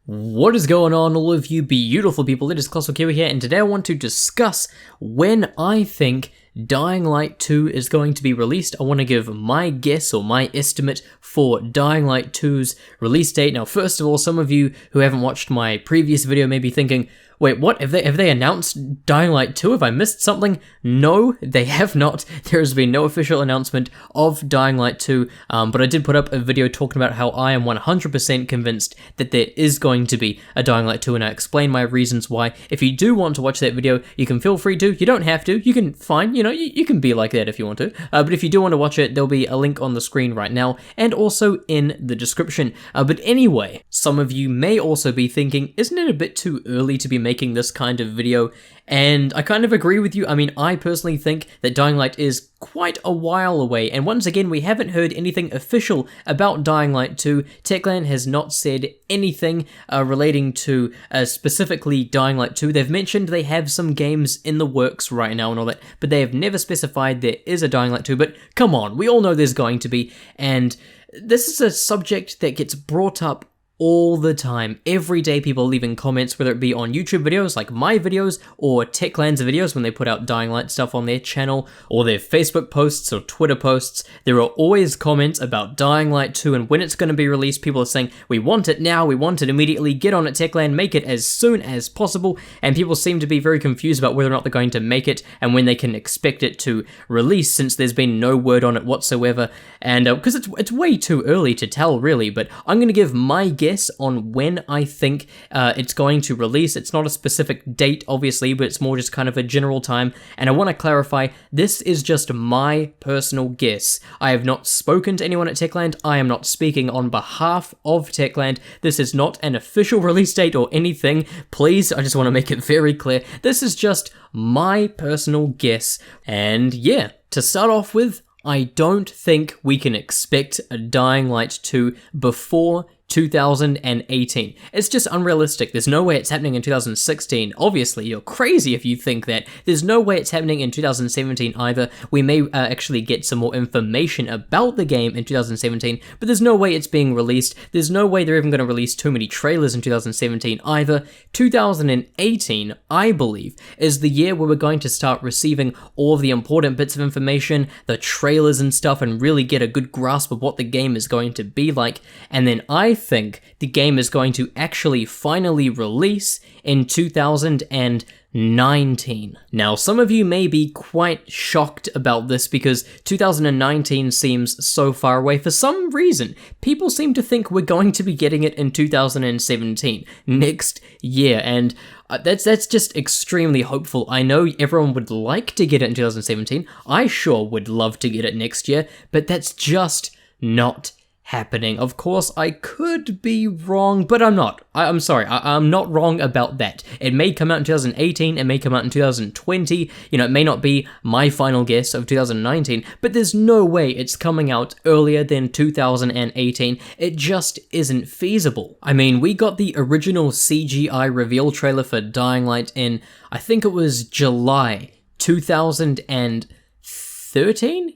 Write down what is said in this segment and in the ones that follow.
What is going on, all of you beautiful people? It is Colossal Kiwi here, and today I want to discuss when I think Dying Light 2 is going to be released. I want to give my guess or my estimate for Dying Light 2's release date. Now, first of all, some of you who haven't watched my previous video may be thinking, wait, what? Have they announced Dying Light 2? Have I missed something? No, they have not. There has been no official announcement of Dying Light 2, but I did put up a video talking about how I am 100% convinced that there is going to be a Dying Light 2, and I explain my reasons why. If you do want to watch that video, you can feel free to. You don't have to. You can, fine, you can be like that if you want to. But if you do want to watch it, there'll be a link on the screen right now, and also in the description. But anyway, some of you may also be thinking, isn't it a bit too early to be making this kind of video? And I kind of agree with you. I mean, I personally think that Dying Light is quite a while away, and once again, we haven't heard anything official about Dying Light 2. Techland has not said anything relating to specifically Dying Light 2. They've mentioned they have some games in the works right now and all that, but they have never specified there is a Dying Light 2, but come on, we all know there's going to be, and this is a subject that gets brought up all the time. Every day people are leaving comments, whether it be on YouTube videos like my videos or Techland's videos when they put out Dying Light stuff on their channel, or their Facebook posts or Twitter posts. There are always comments about Dying Light 2 and when it's going to be released. People are saying, we want it now, we want it immediately, get on it Techland, make it as soon as possible, and people seem to be very confused about whether or not they're going to make it and when they can expect it to release, since there's been no word on it whatsoever, and because it's way too early to tell really. But I'm going to give my guess on when I think it's going to release. It's not a specific date, obviously, but it's more just kind of a general time. And I want to clarify, this is just my personal guess. I have not spoken to anyone at Techland. I am not speaking on behalf of Techland. This is not an official release date or anything. Please, I just want to make it very clear. This is just my personal guess. And yeah, to start off with, I don't think we can expect a Dying Light 2 before 2018. It's just unrealistic. There's no way it's happening in 2016. Obviously, you're crazy if you think that. There's no way it's happening in 2017 either. We may actually get some more information about the game in 2017, but there's no way it's being released. There's no way they're even going to release too many trailers in 2017 either. 2018, I believe, is the year where we're going to start receiving all of the important bits of information, the trailers and stuff, and really get a good grasp of what the game is going to be like. And then I think the game is going to actually finally release in 2019. Now, some of you may be quite shocked about this because 2019 seems so far away. For some reason, people seem to think we're going to be getting it in 2017, next year, and that's just extremely hopeful. I know everyone would like to get it in 2017. I sure would love to get it next year, but that's just not happening. Of course, I could be wrong, but I'm not. I'm sorry, I'm not wrong about that. It may come out in 2018, it may come out in 2020, it may not be my final guess of 2019, but there's no way it's coming out earlier than 2018. It just isn't feasible. I mean, we got the original CGI reveal trailer for Dying Light in, I think it was July 2013?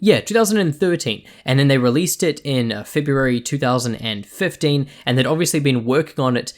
Yeah, 2013. And then they released it in February 2015, and they'd obviously been working on it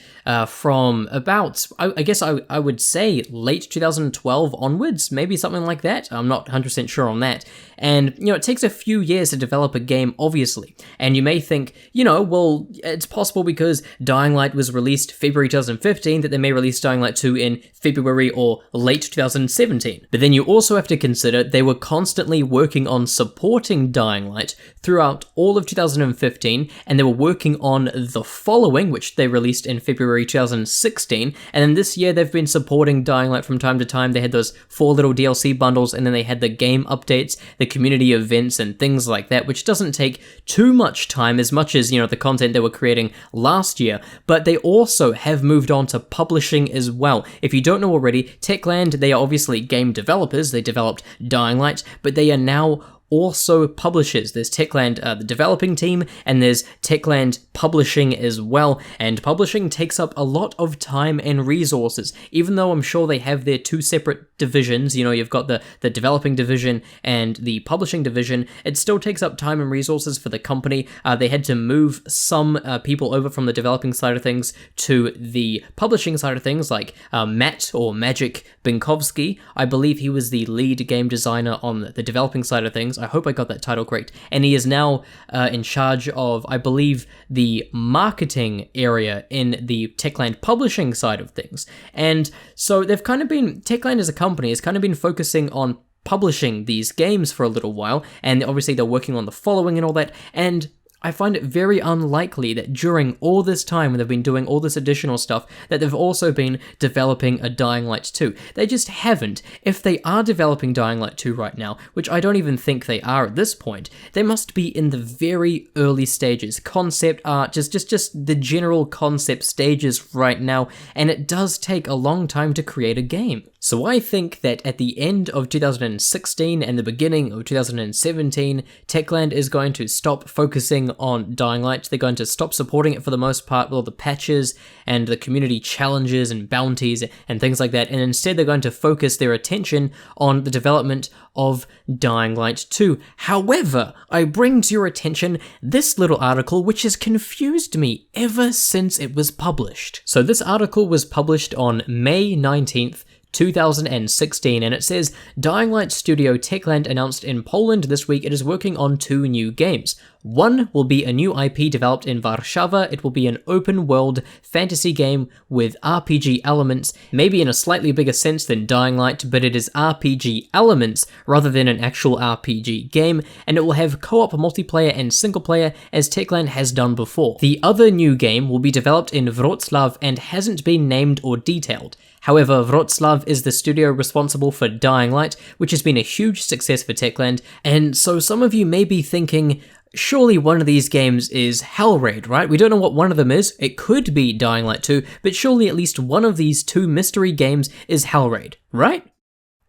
from about, I guess I would say late 2012 onwards, maybe something like that. I'm not 100% sure on that. And, it takes a few years to develop a game, obviously. And you may think, well, it's possible because Dying Light was released February 2015 that they may release Dying Light 2 in February or late 2017. But then you also have to consider they were constantly working on supporting Dying Light throughout all of 2015, and they were working on the following, which they released in February 2016, and then this year they've been supporting Dying Light from time to time. They had those 4 little DLC bundles, and then they had the game updates, the community events, and things like that, which doesn't take too much time as much as, the content they were creating last year, but they also have moved on to publishing as well. If you don't know already, Techland, they are obviously game developers. They developed Dying Light, but they are now also publishes. There's Techland, the developing team, and there's Techland Publishing as well, and publishing takes up a lot of time and resources. Even though I'm sure they have their two separate divisions, you've got the developing division and the publishing division, it still takes up time and resources for the company. They had to move some people over from the developing side of things to the publishing side of things, like Matt or Magic Binkovsky. I believe he was the lead game designer on the developing side of things. I hope I got that title correct. And he is now in charge of, I believe, the marketing area in the Techland publishing side of things. And so they've kind of been, Techland as a company has kind of been focusing on publishing these games for a little while, and obviously they're working on the following and all that, and I find it very unlikely that during all this time when they've been doing all this additional stuff, that they've also been developing a Dying Light 2. They just haven't. If they are developing Dying Light 2 right now, which I don't even think they are at this point, they must be in the very early stages. Concept art, just the general concept stages right now, and it does take a long time to create a game. So I think that at the end of 2016 and the beginning of 2017, Techland is going to stop focusing on Dying Light. They're going to stop supporting it for the most part with all the patches and the community challenges and bounties and things like that, and instead they're going to focus their attention on the development of Dying Light 2. However, I bring to your attention this little article which has confused me ever since it was published. So this article was published on May 19th, 2016, and it says, Dying Light studio Techland announced in Poland this week it is working on 2 new games. One will be a new IP developed in Warszawa. It will be an open-world fantasy game with RPG elements, maybe in a slightly bigger sense than Dying Light, but it is RPG elements rather than an actual RPG game, and it will have co-op multiplayer and single-player as Techland has done before. The other new game will be developed in Wrocław and hasn't been named or detailed. However, Wrocław is the studio responsible for Dying Light, which has been a huge success for Techland, and so some of you may be thinking, surely one of these games is Hellraid, right? We don't know what one of them is. It could be Dying Light 2, but surely at least one of these 2 mystery games is Hellraid, right?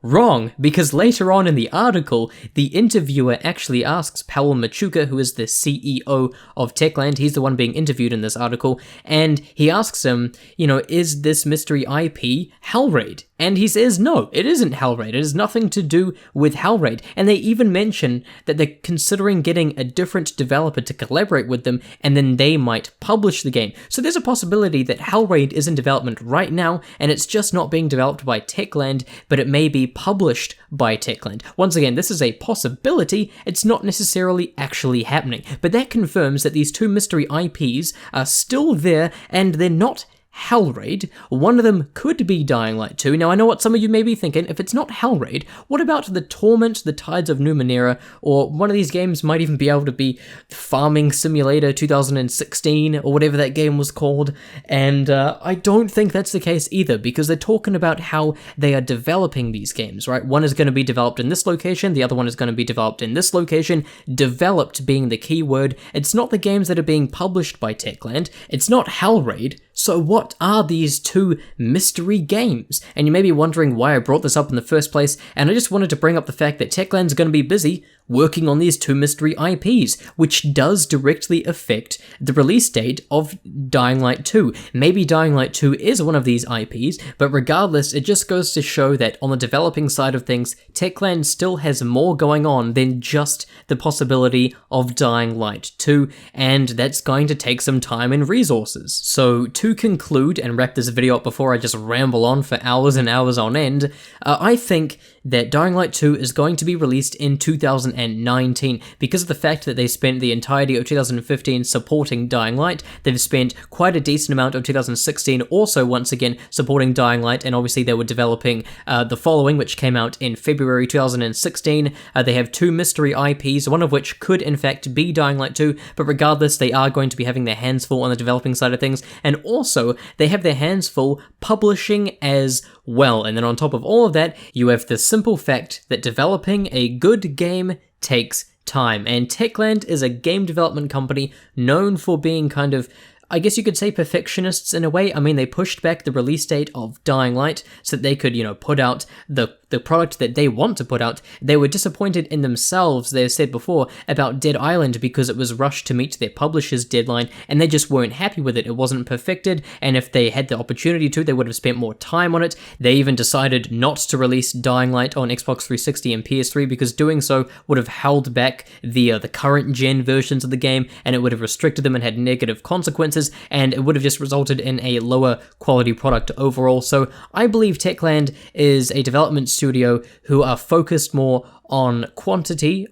Wrong, because later on in the article, the interviewer actually asks Paweł Machuca, who is the CEO of Techland, he's the one being interviewed in this article, and he asks him, is this mystery IP Hellraid? And he says, no, it isn't Hellraid. It has nothing to do with Hellraid. And they even mention that they're considering getting a different developer to collaborate with them, and then they might publish the game. So there's a possibility that Hellraid is in development right now, and it's just not being developed by Techland, but it may be published by Techland. Once again, this is a possibility. It's not necessarily actually happening. But that confirms that these 2 mystery IPs are still there, and they're not Hellraid. One of them could be Dying Light 2. Now, I know what some of you may be thinking. If it's not Hellraid, what about the Torment, the Tides of Numenera, or one of these games might even be able to be Farming Simulator 2016, or whatever that game was called, and I don't think that's the case either, because they're talking about how they are developing these games, right? One is going to be developed in this location, the other one is going to be developed in this location, developed being the key word. It's not the games that are being published by Techland, it's not Hellraid, so what are these 2 mystery games? And you may be wondering why I brought this up in the first place, and I just wanted to bring up the fact that Techland's going to be busy working on these 2 mystery IPs, which does directly affect the release date of Dying Light 2. Maybe Dying Light 2 is one of these IPs, but regardless, it just goes to show that on the developing side of things, Techland still has more going on than just the possibility of Dying Light 2, and that's going to take some time and resources. So to conclude and wrap this video up before I just ramble on for hours and hours on end, I think that Dying Light 2 is going to be released in 2019 because of the fact that they spent the entirety of 2015 supporting Dying Light. They've spent quite a decent amount of 2016 also once again supporting Dying Light, and obviously they were developing the following, which came out in February 2016. They have 2 mystery IPs, one of which could in fact be Dying Light 2, but regardless they are going to be having their hands full on the developing side of things, and also they have their hands full publishing as well. And then on top of all of that, you have the simple fact that developing a good game takes time, and Techland is a game development company known for being kind of, I guess you could say, perfectionists in a way. I mean, they pushed back the release date of Dying Light so that they could, put out the the product that they want to put out. They were disappointed in themselves, they said before, about Dead Island because it was rushed to meet their publisher's deadline, and they just weren't happy with it. It wasn't perfected, and if they had the opportunity to, they would have spent more time on it. They even decided not to release Dying Light on Xbox 360 and PS3 because doing so would have held back the current gen versions of the game, and it would have restricted them and had negative consequences, and it would have just resulted in a lower quality product overall. So I believe Techland is a development studio who are focused more on quality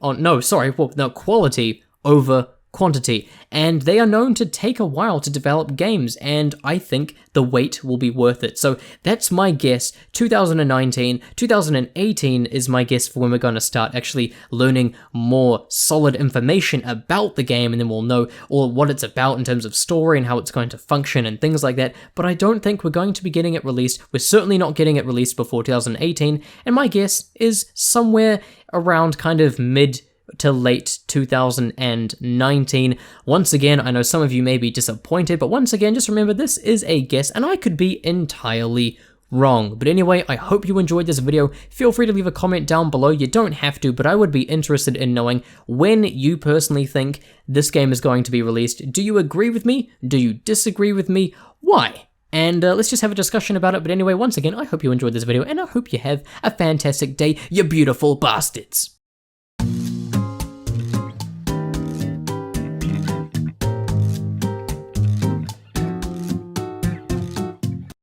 over quantity, and they are known to take a while to develop games, and I think the wait will be worth it. So that's my guess. 2019, 2018 is my guess for when we're going to start actually learning more solid information about the game, and then we'll know all what it's about in terms of story and how it's going to function and things like that. But I don't think we're going to be getting it released. We're certainly not getting it released before 2018, and my guess is somewhere around kind of mid to late 2019. Once again, I know some of you may be disappointed, but once again, just remember this is a guess and I could be entirely wrong. But anyway, I hope you enjoyed this video. Feel free to leave a comment down below. You don't have to, but I would be interested in knowing when you personally think this game is going to be released. Do you agree with me? Do you disagree with me? Why? And let's just have a discussion about it. But anyway, once again, I hope you enjoyed this video and I hope you have a fantastic day, you beautiful bastards.